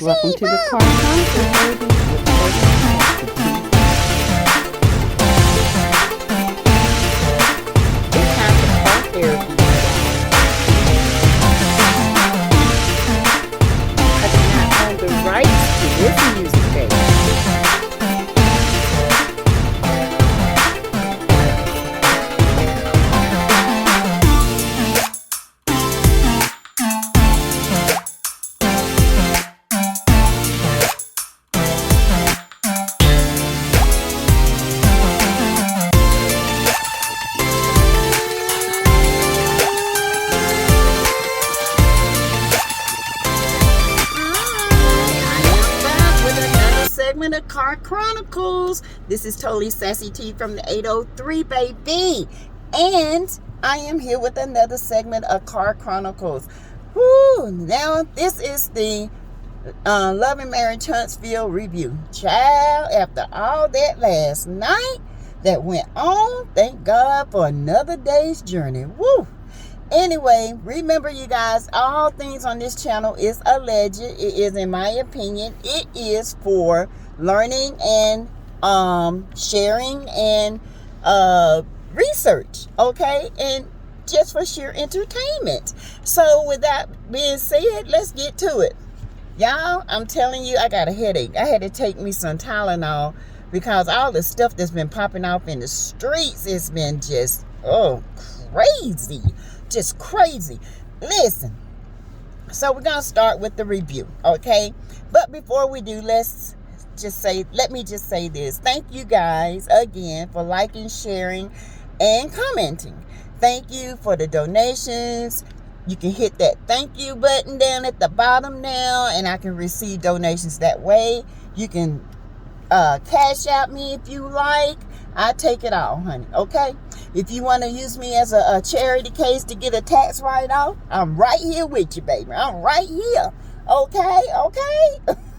Welcome to the Car Chronicles, baby. With SASSYTEA-V. It's time for car therapy. I do not own the rights to this music, baby. Segment of Car Chronicles. This is totally Sassy T from the 803, baby. And I am here with another segment of Car Chronicles. Whoo! Now, this is the Love and Marriage Huntsville review. Child, after all that last night that went on, thank God for another day's journey. Woo! Anyway, remember you guys, all things on this channel is alleged. It is, in my opinion, it is for learning and sharing and research, okay? And just for sheer entertainment. So with that being said, let's get to it. Y'all, I'm telling you, I got a headache. I had to take me some Tylenol because all the stuff that's been popping off in the streets has been just, crazy. Just crazy. Listen, so we're gonna start with the review, okay? But before we do, let me just say this. Thank you guys again for liking, sharing, and commenting. Thank you for the donations. You can hit that thank you button down at the bottom now, and I can receive donations that way. You can cash out me if you like. I take it all, honey, okay? If you want to use me as a charity case to get a tax write-off, I'm right here with you, baby. I'm right here, okay?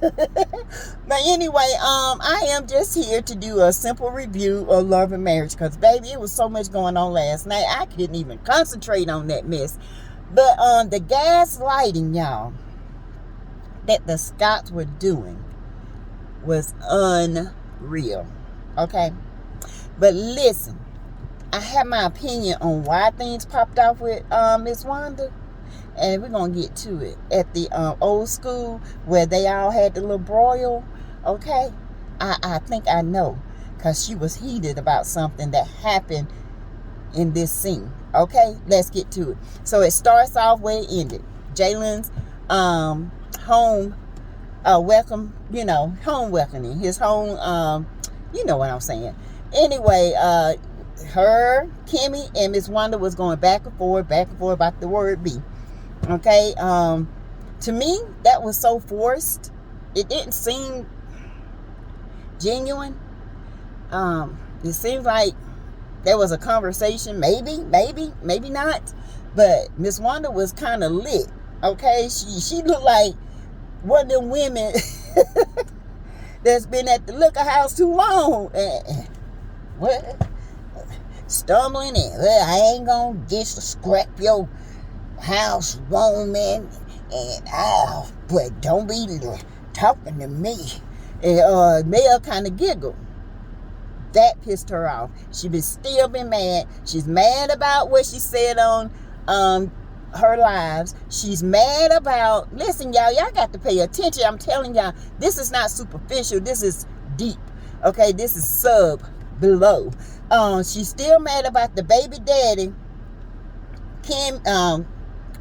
But anyway, I am just here to do a simple review of Love and Marriage because, baby, it was so much going on last night. I couldn't even concentrate on that mess. But the gaslighting, y'all, that the Scotts were doing was unreal, okay? But listen, I have my opinion on why things popped off with Miss Wanda, and we're gonna get to it. At the old school where they all had the little broil, okay? I think I know, because she was heated about something that happened in this scene, okay? Let's get to it. So it starts off where it ended. Jalen's home home welcoming. His home, you know what I'm saying. Anyway, her, Kimmy, and Miss Wanda was going back and forth about the word B. Okay, to me, that was so forced. It didn't seem genuine. It seems like there was a conversation, maybe not. But Miss Wanda was kind of lit. Okay, she looked like one of them women that's been at the liquor house too long. What? Stumbling in. Well, I ain't gonna just scrap your house, woman. And but don't be talking to me. And Mel kind of giggled. That pissed her off. She still been mad. She's mad about what she said on her lives. She's mad about, listen, y'all got to pay attention. I'm telling y'all, this is not superficial. This is deep. Okay, this is sub below. She's still mad about the baby daddy,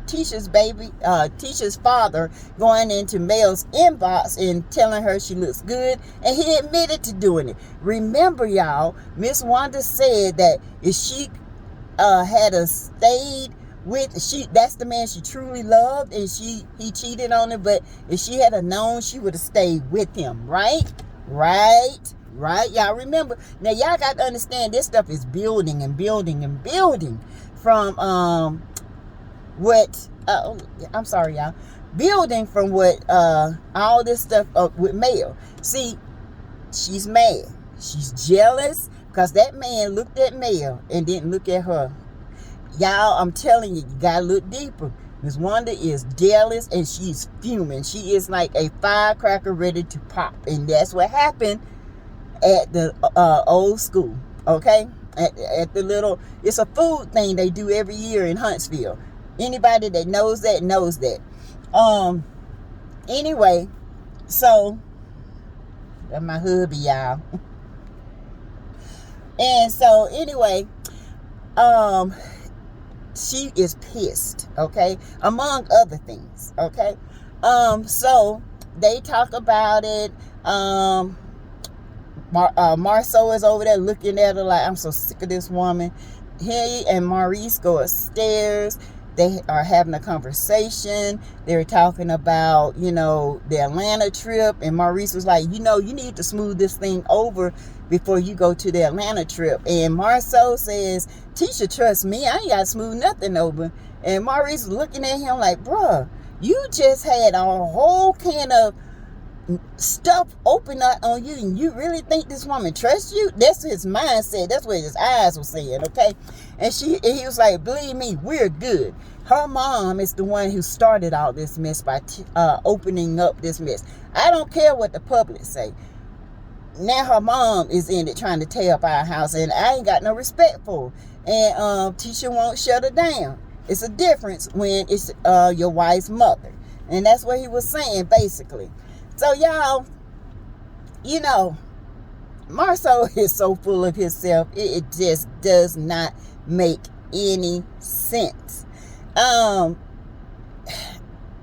Tisha's father, going into Mel's inbox and telling her she looks good, and he admitted to doing it. Remember, y'all, Miss Wanda said that if she had stayed with, that's the man she truly loved, and he cheated on her, but if she had known, she would have stayed with him, right? Y'all remember. Now y'all got to understand, this stuff is building from what I'm sorry, y'all, building from what all this stuff with Mel. See, she's mad, she's jealous because that man looked at Mel and didn't look at her. Y'all, I'm telling you, you gotta look deeper. Miss Wanda is jealous and she's fuming. She is like a firecracker ready to pop. And that's what happened at the old school, okay? At the little, it's a food thing they do every year in Huntsville. Anybody that knows that knows that. Anyway, so that's my hubby, y'all. And so anyway, she is pissed, okay, among other things, okay. So they talk about it. Marceau is over there looking at her like, I'm so sick of this woman. He and Maurice go upstairs. They are having a conversation. They're talking about, you know, the Atlanta trip. And Maurice was like, you know, you need to smooth this thing over before you go to the Atlanta trip. And Marceau says, Tisha, trust me, I ain't got to smooth nothing over. And Maurice was looking at him like, bruh, you just had a whole can of stuff open up on you, and you really think this woman trusts you? That's his mindset. That's what his eyes were saying, okay? And he was like, believe me, we're good. Her mom is the one who started all this mess by opening up this mess. I don't care what the public say. Now her mom is in it trying to tear up our house, and I ain't got no respect for her. And Tisha won't shut her down. It's a difference when it's your wife's mother. And that's what he was saying, basically. So, y'all, you know, Marceau is so full of himself. It just does not make any sense.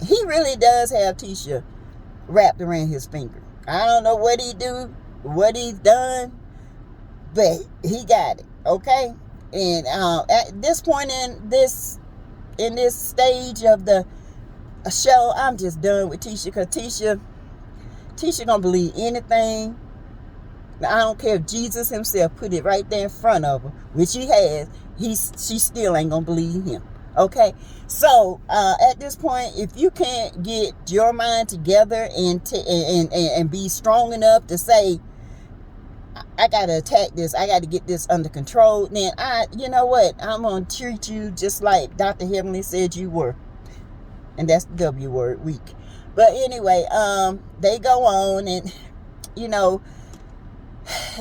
He really does have Tisha wrapped around his finger. I don't know what he do, what he's done, but he got it, okay? And at this point in this stage of the show, I'm just done with Tisha, because Tisha gonna believe anything. I don't care if Jesus himself put it right there in front of her, which he has. She still ain't gonna believe him. Okay, so at this point, if you can't get your mind together and be strong enough to say, I gotta attack this, I gotta get this under control, then you know what? I'm gonna treat you just like Dr. Heavenly said you were, and that's the W word, weak. But anyway, they go on, and you know,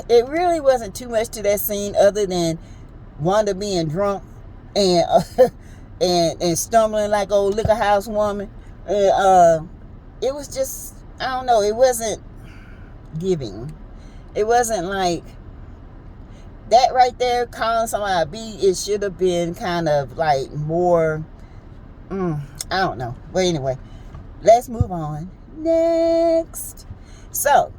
it really wasn't too much to that scene other than Wanda being drunk and and stumbling like old liquor house woman. It was just, I don't know, it wasn't giving. It wasn't like that right there, calling somebody a B. It should have been kind of like more, I don't know. But anyway, let's move on. Next. So,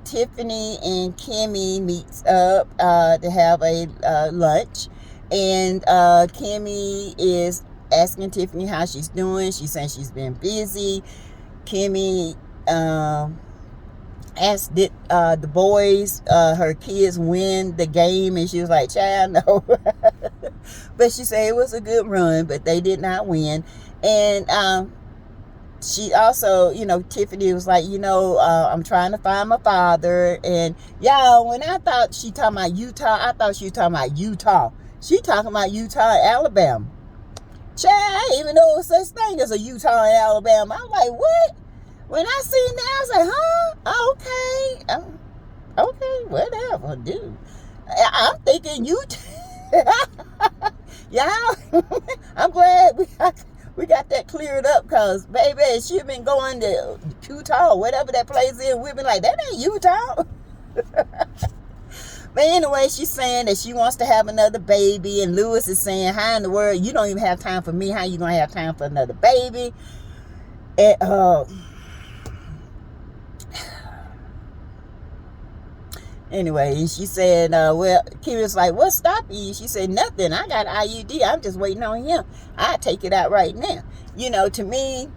Tiffany and Kimmy meets up to have a lunch. And Kimmy is asking Tiffany how she's doing. She's saying she's been busy. Kimmy asked did the boys, her kids, win the game, and she was like, child, no. But she said it was a good run, but they did not win. And she also, you know, Tiffany was like, you know, I'm trying to find my father. And y'all, when I thought she talking about Utah, I thought she was talking about Utah. She talking about Utah, Alabama. Child, I didn't even know there was such thing as a Utah and Alabama. I'm like, what? When I seen that, I was like, huh? Okay. Okay, whatever, dude. I'm thinking Utah. Y'all, I'm glad we got that cleared up, because, baby, she been going to Utah, whatever that place is. We've been like, that ain't Utah. But anyway, she's saying that she wants to have another baby, and Lewis is saying, how in the world, you don't even have time for me, how you gonna have time for another baby? And anyway, she said, well, Kimmy's like, what's stopping you? She said, nothing, I got IUD, I'm just waiting on him. I take it out right now. You know, to me,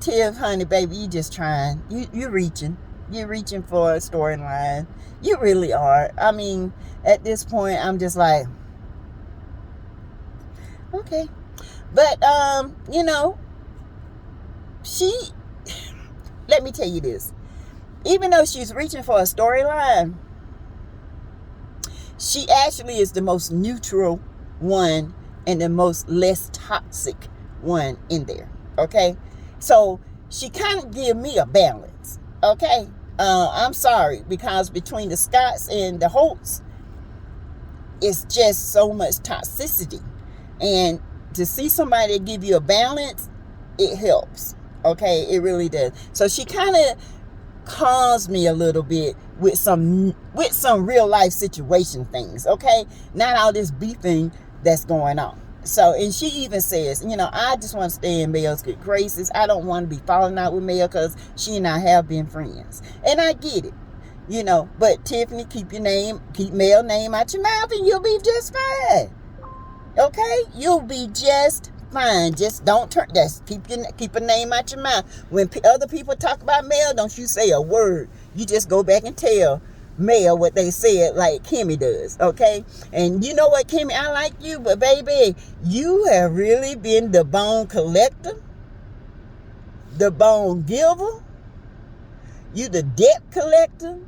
Tiff, honey, baby, you just trying, you're reaching for a storyline. You really are. I mean, at this point, I'm just like, okay. But, you know, let me tell you this. Even though she's reaching for a storyline, she actually is the most neutral one and the most less toxic one in there. Okay, so she kind of give me a balance. Okay, I'm sorry, because between the Scotts and the Holts, it's just so much toxicity, and to see somebody give you a balance, it helps. Okay, it really does. So she kind of calms me a little bit with some real life situation things. Okay, not all this beefing that's going on. So, and she even says, I just want to stay in Mel's good graces. I don't want to be falling out with Mel because she and I have been friends, and I get it. But Tiffany, keep Mel's name out your mouth and you'll be just fine. Okay? You'll be just fine. Just keep a name out your mouth. When other people talk about Mel, don't you say a word. You just go back and tell Mel what they said, like Kimmy does. Okay? And you know what, Kimmy, I like you, but baby, you have really been the bone collector, the bone giver, you the debt collector.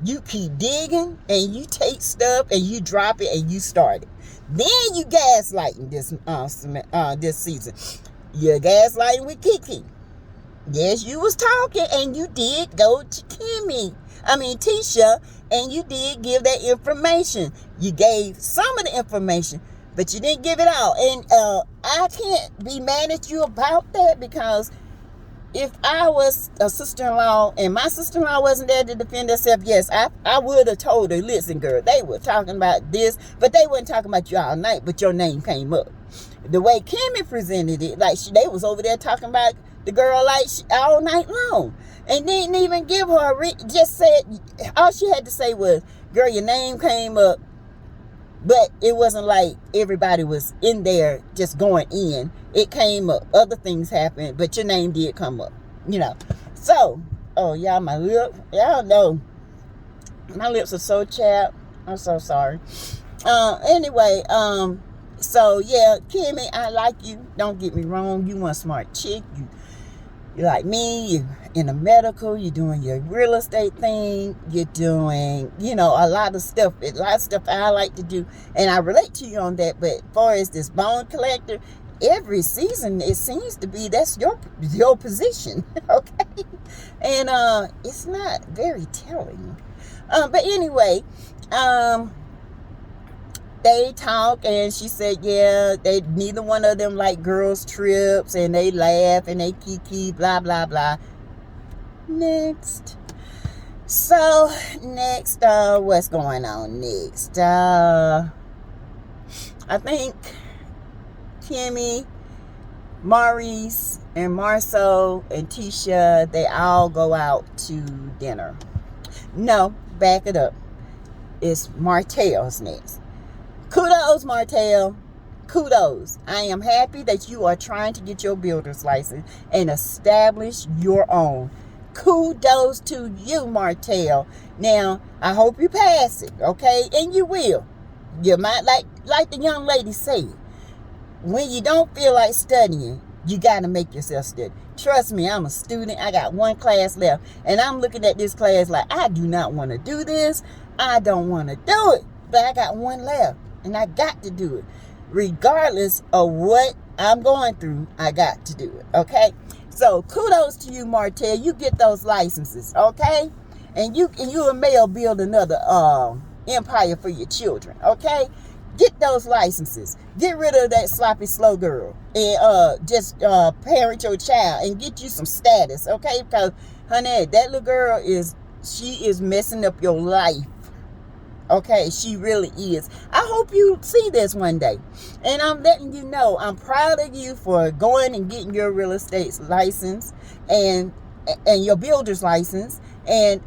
You keep digging and you take stuff and you drop it and you start it. Then you gaslighting this season. You're gaslighting with Kiki. Yes, you was talking and you did go to Tisha, and you did give that information. You gave some of the information, but you didn't give it all. And I can't be mad at you about that, because if I was a sister-in-law and my sister-in-law wasn't there to defend herself, yes, I would have told her, listen, girl, they were talking about this, but they weren't talking about you all night, but your name came up. The way Kimmy presented it, like they was over there talking about the girl like all night long, and didn't even give her just said, all she had to say was, girl, your name came up. But it wasn't like everybody was in there just going in. It came up. Other things happened, but your name did come up. So, y'all, my lip, y'all know, my lips are so chapped. I'm so sorry. Anyway, so yeah, Kimmy, I like you. Don't get me wrong. You one smart chick. You like me. You in the medical. You're doing your real estate thing. You're doing, a lot of stuff. I like to do, and I relate to you on that. But as far as this bone collector, every season it seems to be that's your position. Okay, and it's not very telling. But anyway, they talk, and she said, yeah, neither one of them like girls trips, and they laugh and they kiki, blah blah blah. Next, what's going on next? I think Kimmy, Maurice, and Marceau and Tisha, they all go out to dinner. No, back it up. It's Martell's next. Kudos, Martel. Kudos. I am happy that you are trying to get your builder's license and establish your own. Kudos to you, Martel. Now, I hope you pass it, okay? And you will. You might, like the young lady said, when you don't feel like studying, you got to make yourself study. Trust me, I'm a student. I got one class left, and I'm looking at this class like, I do not want to do this. I don't want to do it, but I got one left, and I got to do it. Regardless of what I'm going through, I got to do it, okay? So kudos to you, Martel. You get those licenses, okay? And you and Mel build another empire for your children, okay? Get those licenses. Get rid of that sloppy slow girl, and just parent your child and get you some status, okay? Because honey, that little girl is messing up your life. Okay, she really is. I hope you see this one day. And I'm letting you know, I'm proud of you for going and getting your real estate license and your builder's license. And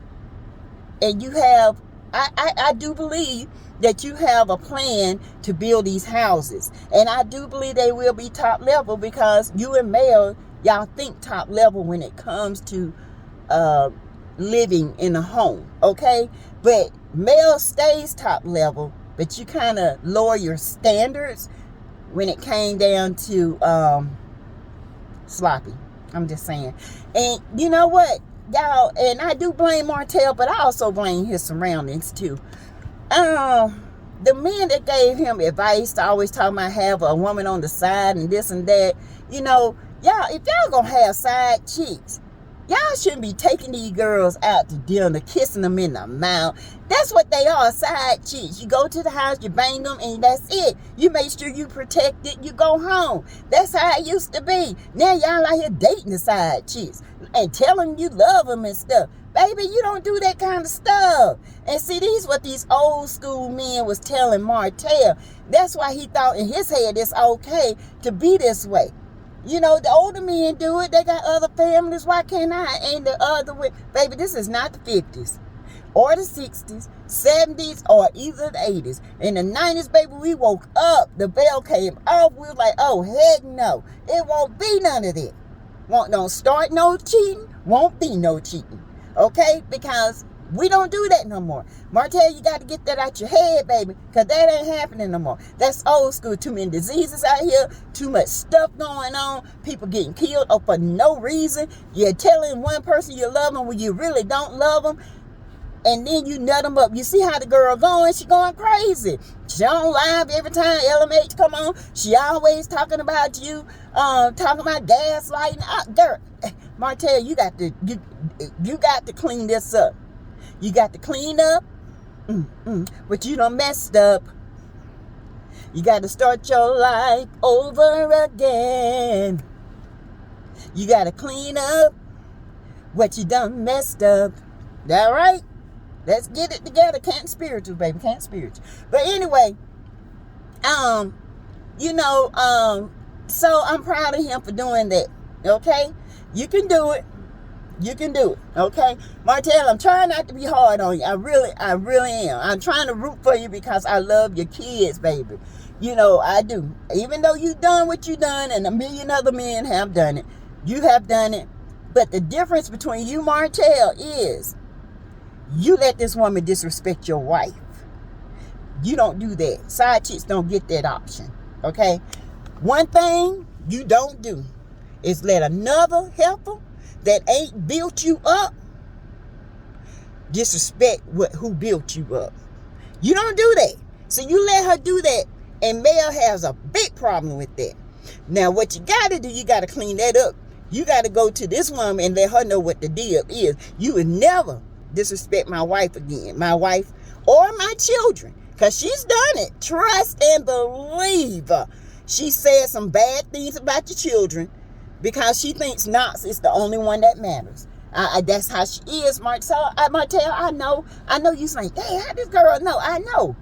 you have, I do believe that you have a plan to build these houses. And I do believe they will be top level, because you and Mel, y'all think top level when it comes to living in a home, okay? But Mel stays top level, but you kind of lower your standards when it came down to sloppy. I'm just saying. And you know what, y'all, and I do blame Martell, but I also blame his surroundings too. The men that gave him advice to always talk about have a woman on the side and this and that, You know, y'all, if y'all gonna have side chicks, y'all shouldn't be taking these girls out to dinner, kissing them in the mouth. That's what they are, side chicks. You go to the house, you bang them, and that's it. You make sure you protect it, you go home. That's how it used to be. Now y'all out here dating the side chicks and telling you love them and stuff. Baby, you don't do that kind of stuff. And see, these what these old school men was telling Martell. That's why he thought in his head it's okay to be this way. You know, the older men do it. They got other families. Why can't I? Ain't the other way? Baby, this is not the 50s or the 60s, 70s, or either the 80s. In the 90s, baby, we woke up. The bell came off. We were like, oh, heck no. It won't be none of that. Don't start no cheating. Won't be no cheating. Okay? Because we don't do that no more. Martell, you got to get that out your head, baby, because that ain't happening no more. That's old school. Too many diseases out here, too much stuff going on, people getting killed for no reason. You're telling one person you love them when you really don't love them, and then you nut them up. You see how the girl going? She going crazy. She on live every time LMH come on. She always talking about you, talking about gaslighting. Girl, Martell, you got to clean this up. You got to clean up, but you done messed up. You got to start your life over again. You got to clean up what you done messed up. All right? Let's get it together. Can't spiritual, baby. Can't spiritual. But anyway, so I'm proud of him for doing that. Okay? You can do it. You can do it, okay? Martell, I'm trying not to be hard on you. I really am. I'm trying to root for you because I love your kids, baby. You know, I do. Even though you've done what you've done and a million other men have done it, you have done it. But the difference between you, Martell, is you let this woman disrespect your wife. You don't do that. Side chicks don't get that option, okay? One thing you don't do is let another heifer that ain't built you up disrespect who built you up. You don't do that. So you let her do that, and Mel has a big problem with that. Now what you gotta do, you gotta clean that up. You gotta go to this woman and let her know what the deal is. You would never disrespect my wife again, my wife or my children, because she's done it. Trust and believe. She said some bad things about your children because she thinks Knox is the only one that matters. That's how she is, Martell. I know you saying, hey, how this girl know? I know.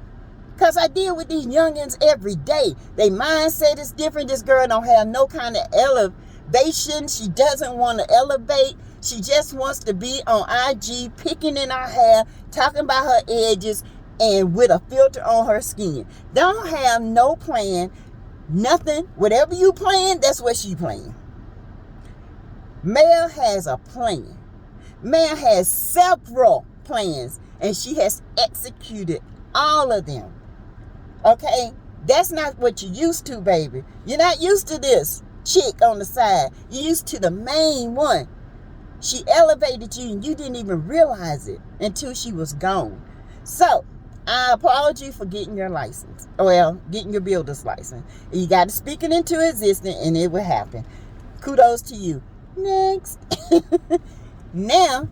Because I deal with these youngins every day. Their mindset is different. This girl don't have no kind of elevation. She doesn't want to elevate. She just wants to be on IG, picking in her hair, talking about her edges, and with a filter on her skin. Don't have no plan, nothing. Whatever you plan, that's what she playing. Mel has a plan. Mel has several plans, and she has executed all of them. Okay? That's not what you're used to, baby. You're not used to this chick on the side. You're used to the main one. She elevated you, and you didn't even realize it until she was gone. So, I applaud you for getting your license. Well, getting your builder's license. You got to speak it into existence, and it will happen. Kudos to you. Next. Now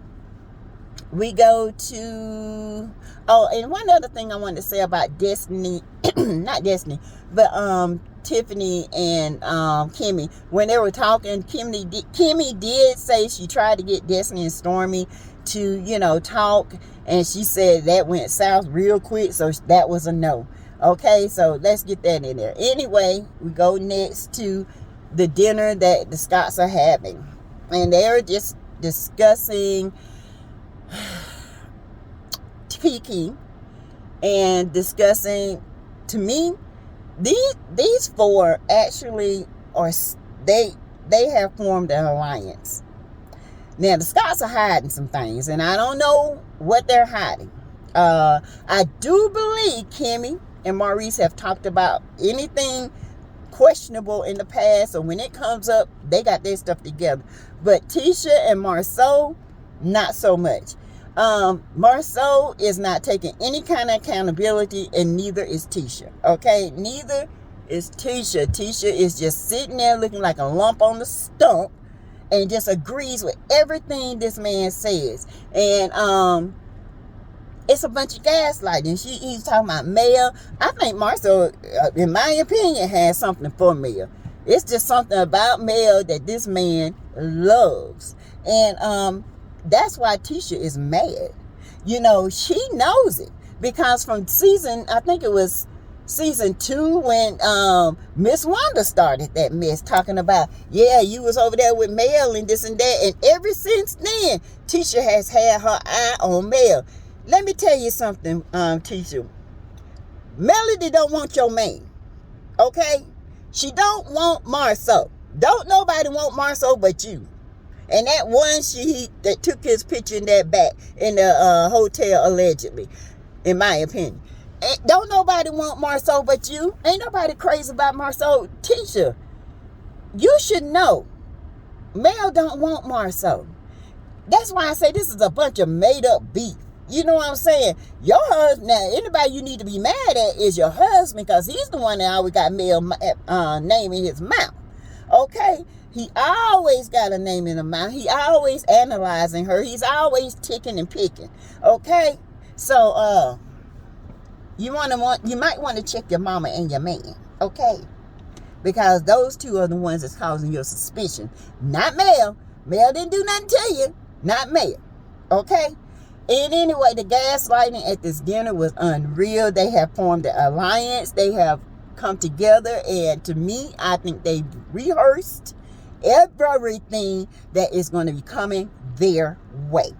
we go to and one other thing I wanted to say about Destiny, not Destiny, but Tiffany and Kimmy. When they were talking, Kimmy did say she tried to get Destiny and Stormy to, talk, and she said that went south real quick, so that was a no. Okay, so let's get that in there. Anyway, we go next to the dinner that the Scotts are having, and they're just discussing Kiki and discussing, to me, these four actually are, they have formed an alliance. Now the Scotts are hiding some things, and I don't know what they're hiding. I do believe Kimmy and Maurice have talked about anything questionable in the past, so when it comes up, they got their stuff together. But Tisha and Marceau, not so much. Marceau is not taking any kind of accountability, and neither is Tisha. Okay, neither It's Tisha. Tisha is just sitting there looking like a lump on the stump and just agrees with everything this man says. And it's a bunch of gaslighting. He's talking about Mel. I think Marcel, in my opinion, has something for Mel. It's just something about Mel that this man loves. And that's why Tisha is mad. You know, she knows it. Because from I think it was season 2 when Miss Wanda started that mess, talking about, yeah, you was over there with Mel and this and that. And ever since then, Tisha has had her eye on Mel. Let me tell you something, Tisha. Melody don't want your man. Okay? She don't want Marceau. Don't nobody want Marceau but you. And that one that took his picture in that back in the hotel allegedly, in my opinion. Don't nobody want Marceau but you. Ain't nobody crazy about Marceau. Tisha, you should know. Mel don't want Marceau. That's why I say this is a bunch of made up beef. You know what I'm saying? Your husband, now anybody you need to be mad at is your husband, because he's the one that always got Mel name in his mouth. Okay? He always got a name in his mouth. He always analyzing her. He's always ticking and picking. Okay? So you might want to check your mama and your man. Okay? Because those two are the ones that's causing your suspicion. Not Mel. Mel didn't do nothing to you. Not Mel. Okay? And anyway, the gaslighting at this dinner was unreal. They have formed an alliance. They have come together. And to me, I think they rehearsed everything that is going to be coming their way.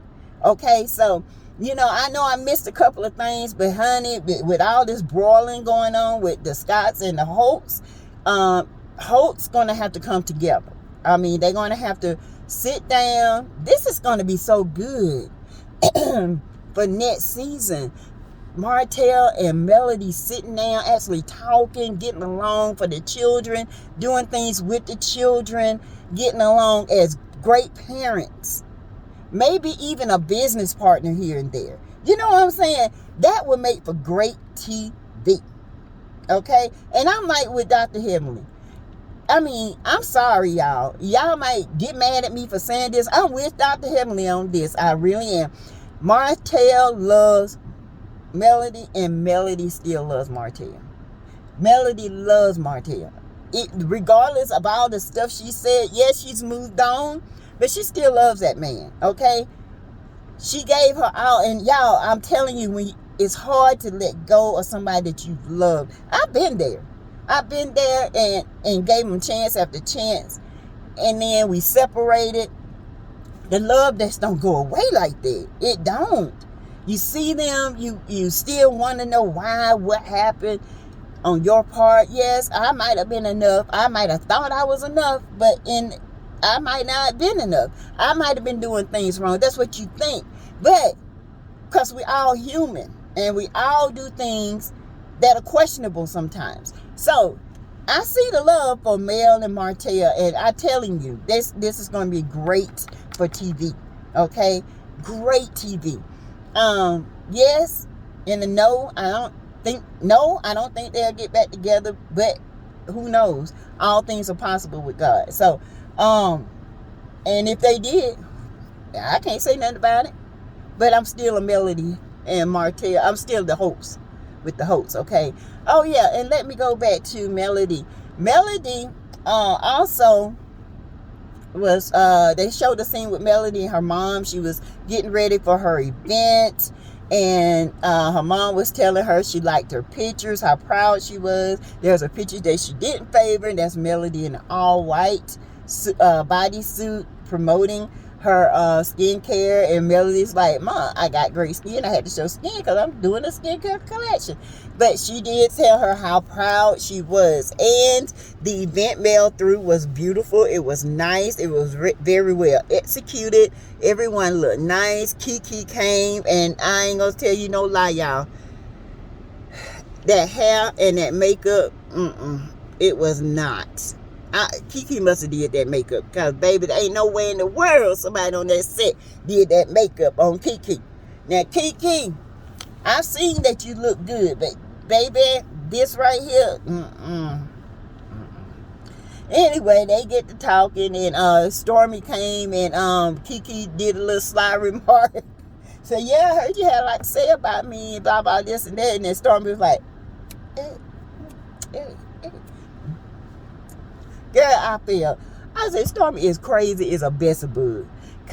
Okay, so, you know I missed a couple of things, but honey, with all this brawling going on with the Scotts and the Holts, Holt's going to have to come together. I mean, they're going to have to sit down. This is going to be so good. For next season, Martell and Melody sitting down, actually talking, getting along for the children, doing things with the children, getting along as great parents, maybe even a business partner here and there. You know what I'm saying? That would make for great TV. Okay? And I'm like with Dr. Heavenly. I mean, I'm sorry, y'all. Y'all might get mad at me for saying this. I'm with Dr. Heavenly on this. I really am. Martell loves Melody, and Melody still loves Martell. Melody loves Martell. Regardless of all the stuff she said, yes, she's moved on, but she still loves that man, okay? She gave her all, and y'all, I'm telling you, it's hard to let go of somebody that you've loved. I've been there. I've been there and gave them chance after chance. And then we separated. The love just don't go away like that. It don't. You see them, you still want to know why, what happened on your part. Yes, I might have been enough. I might have thought I was enough, but I might not have been enough. I might have been doing things wrong. That's what you think. But because we all human and we all do things that are questionable sometimes. So I see the love for Mel and Martell, and I'm telling you, this is going to be great for TV. Okay, great TV. Yes, in the I don't think they'll get back together, but who knows? All things are possible with God. So, and if they did, I can't say nothing about it. But I'm still a Melody and Martell. I'm still the host with the Holts, okay? Oh, yeah, and let me go back to Melody. Melody also was, they showed the scene with Melody and her mom. She was getting ready for her event, and her mom was telling her she liked her pictures, how proud she was. There's a picture that she didn't favor, and that's Melody in an all-white bodysuit promoting her skincare, and Melody's like, Mom, I got great skin. I had to show skin because I'm doing a skincare collection. But she did tell her how proud she was, and the event mail through was beautiful. It was nice. It was very well executed. Everyone looked nice. Kiki came, and I ain't gonna tell you no lie, y'all. That hair and that makeup, it was not. Kiki must have did that makeup, because baby, there ain't no way in the world somebody on that set did that makeup on Kiki. Now Kiki, I've seen that you look good, but baby, this right here, Anyway, they get to talking, and Stormy came, and Kiki did a little sly remark. So yeah, I heard you had a lot to say about me, and blah blah this and that. And then Stormy was like, eh, eh, eh. Girl, I feel. I said Stormy is crazy as a Bessie-bug.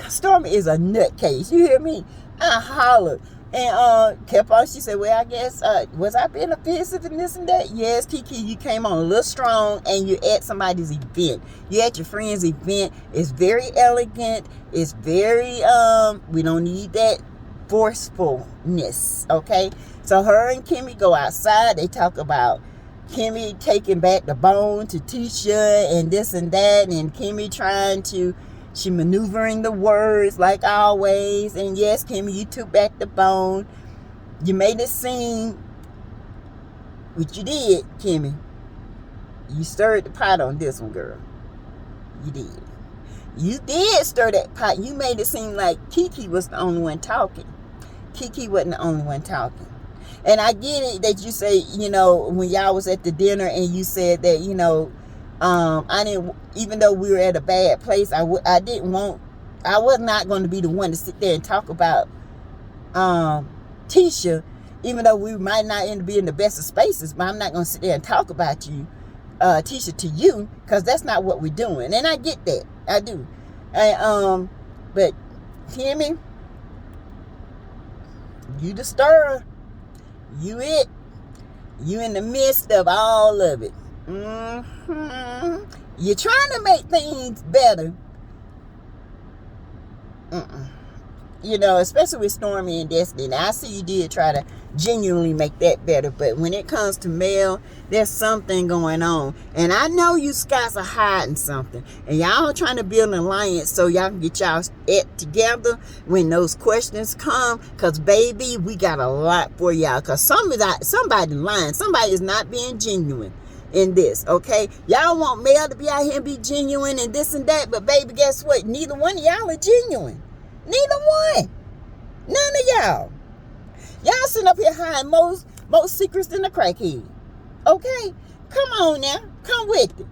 Stormy is a nutcase. You hear me? I hollered. And kept on. She said, well, I guess, was I being offensive and this and that? Yes, Kiki, you came on a little strong, and you're at somebody's event. You're at your friend's event. It's very elegant. It's very, we don't need that forcefulness, okay? So her and Kimmy go outside. They talk about Kimmy taking back the bone to Tisha and this and that, and Kimmy she maneuvering the words like always. And yes, Kimmy, you took back the bone. You made it seem, what you did, Kimmy. You stirred the pot on this one, girl. You did. You did stir that pot. You made it seem like Kiki was the only one talking. Kiki wasn't the only one talking. And I get it that you say, when y'all was at the dinner and you said that, I didn't, even though we were at a bad place, I was not going to be the one to sit there and talk about Tisha, even though we might not end up being the best of spaces, but I'm not going to sit there and talk about you, Tisha, to you, because that's not what we're doing. And I get that. I do. But Kimmy, you the stirrer. You in the midst of all of it. You're trying to make things better. Especially with Stormy and Destiny. Now, I see you did try to genuinely make that better, but when it comes to Mel, there's something going on. And I know you Scots are hiding something, and y'all are trying to build an alliance so y'all can get y'all together when those questions come, because baby, we got a lot for y'all, because somebody lying. Somebody is not being genuine in this, okay? Y'all want Mel to be out here and be genuine and this and that, but baby, guess what? Neither one of y'all are genuine. Neither one. None of y'all. Y'all sitting up here hiding most secrets than the crackhead. Okay? Come on now. Come with it.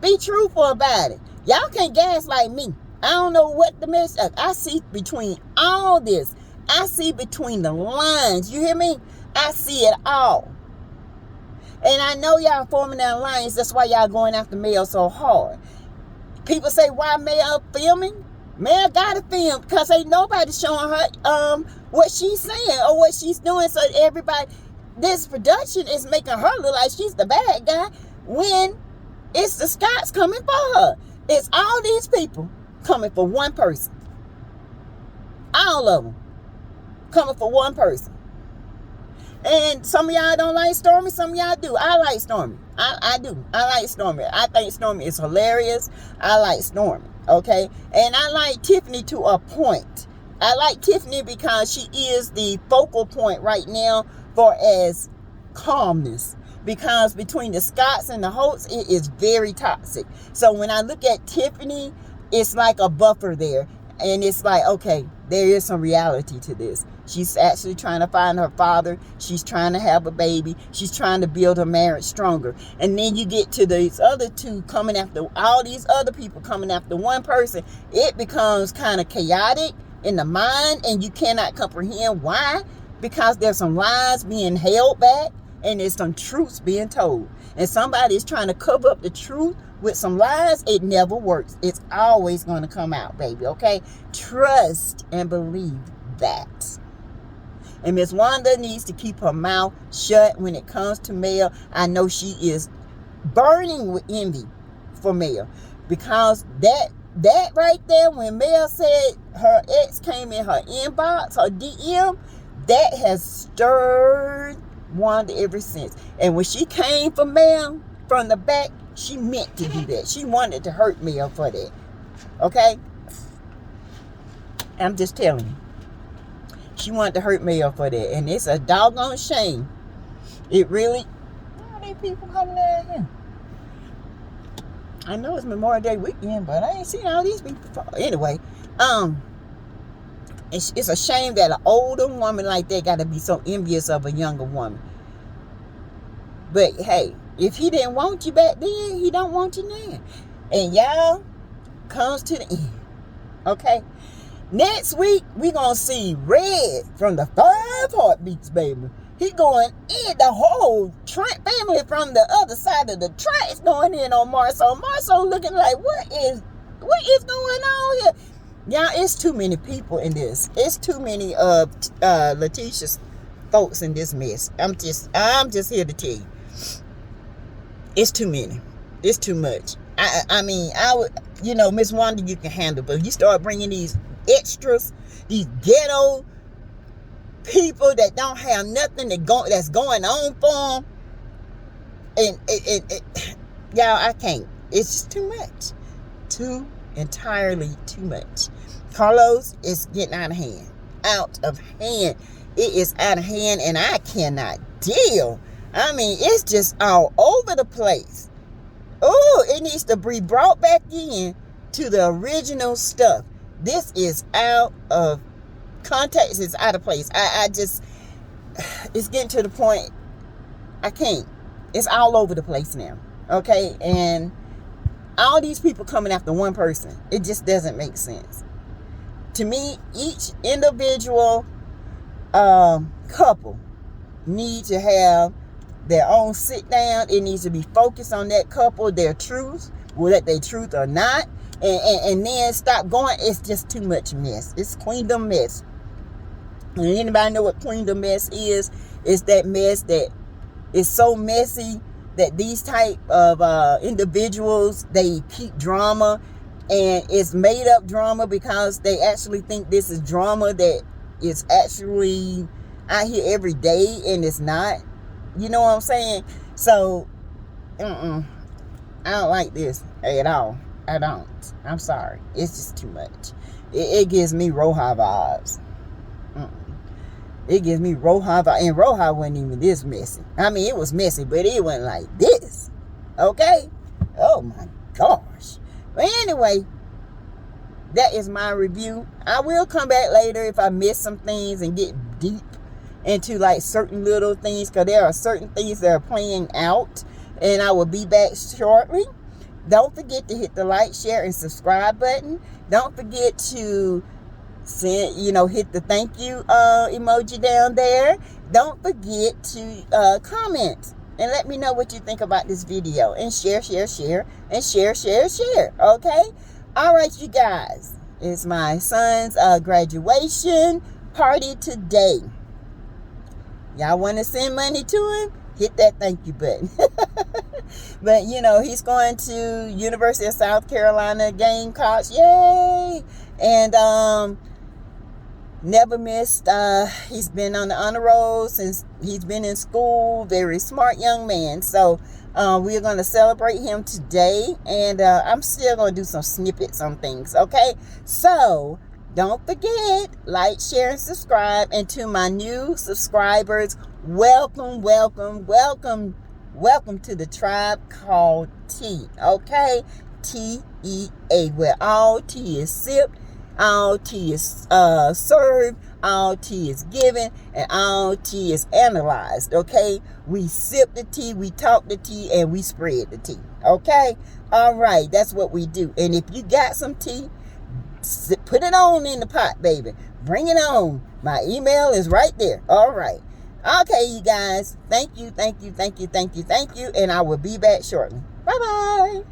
Be truthful about it. Y'all can't gaslight me. I don't know what the mess is. I see between all this. I see between the lines. You hear me? I see it all. And I know y'all forming an alliance. That's why y'all going after Mel so hard. People say, why Mel filming? Mel gotta film because ain't nobody showing her what she's saying or what she's doing. So everybody, this production is making her look like she's the bad guy when it's the Scots coming for her. It's all these people coming for one person. All of them coming for one person. And some of y'all don't like Stormy, some of y'all do. I like Stormy. I do. I like Stormy. I think Stormy is hilarious. I like Stormy, okay? And I like Tiffany to a point. I like Tiffany because she is the focal point right now for as calmness. Because between the Scots and the Holts, it is very toxic. So when I look at Tiffany, it's like a buffer there. And it's like, okay, there is some reality to this. She's actually trying to find her father. She's trying to have a baby. She's trying to build her marriage stronger. And then you get to these other two coming after, all these other people coming after one person. It becomes kind of chaotic in the mind, and you cannot comprehend why. Because there's some lies being held back, and there's some truths being told. And somebody is trying to cover up the truth with some lies. It never works. It's always going to come out, baby, okay? Trust and believe that. And Miss Wanda needs to keep her mouth shut when it comes to Mel. I know she is burning with envy for Mel. Because that right there, when Mel said her ex came in her inbox, her DM, that has stirred Wanda ever since. And when she came for Mel from the back, she meant to do that. She wanted to hurt Mel for that. Okay? I'm just telling you. She wanted to hurt Mel for that. And it's a doggone shame. It really... Why are these people coming down here? I know it's Memorial Day weekend, but I ain't seen all these people before. Anyway, it's a shame that an older woman like that got to be so envious of a younger woman. But hey, If he didn't want you back then, he don't want you now. And y'all, comes to the end. Okay? Next week, we gonna see Red from the 5 Heartbeats, baby. He going in, the whole Trent family from the other side of the tracks going in on Marcel. Marcel looking like, what is going on here? Y'all, it's too many people in this. It's too many Letitia's folks in this mess. I'm just here to tell you. It's too many. It's too much. I mean, I would, Miss Wanda, you can handle, but you start bringing these extras, these ghetto people that don't have nothing that's going on for them, and y'all, I can't. It's just too much. Entirely too much. Carlos is getting out of hand. It is out of hand, and I cannot deal. I mean, it's just all over the place. Oh, it needs to be brought back in to the original stuff. This is out of context. It's out of place. I just, it's getting to the point I can't. It's all over the place now. Okay? And all these people coming after one person, it just doesn't make sense. To me, each individual couple need to have their own sit down. It needs to be focused on that couple, their truth, whether they truth or not, and then stop going. It's just too much mess. It's queendom mess. And anybody know what queendom mess is? It's that mess that is so messy that these type of individuals, they keep drama, and it's made up drama because they actually think this is drama that is actually out here every day, and it's not. You know what I'm saying? So, I don't like this at all. I don't. I'm sorry. It's just too much. It gives me Roja vibes. It gives me Roja vibes. And Roja wasn't even this messy. I mean, it was messy, but it wasn't like this. Okay? Oh my gosh. But anyway, that is my review. I will come back later if I miss some things and get deep into like certain little things, because there are certain things that are playing out, and I will be back shortly. Don't forget to hit the like, share, and subscribe button. Don't forget to send, hit the thank you emoji down there. Don't forget to comment and let me know what you think about this video, and share, and share. Okay? All right, you guys. It's my son's graduation party today. Y'all want to send money to him? Hit that thank you button. But, he's going to University of South Carolina Gamecocks. Yay! And never missed. He's been on the honor roll since he's been in school. Very smart young man. So we're going to celebrate him today. And I'm still going to do some snippets on things. Okay? So don't forget, like, share, and subscribe. And to my new subscribers, welcome to the tribe called T. Okay? T-E-A, where all tea is sipped, all tea is served, all tea is given, and all tea is analyzed. Okay? We sip the tea, we talk the tea, and we spread the tea. Okay? All right, that's what we do. And if you got some tea, put it on in the pot, baby. Bring it on. My email is right there. All right. Okay, you guys. Thank you. And I will be back shortly. Bye-bye.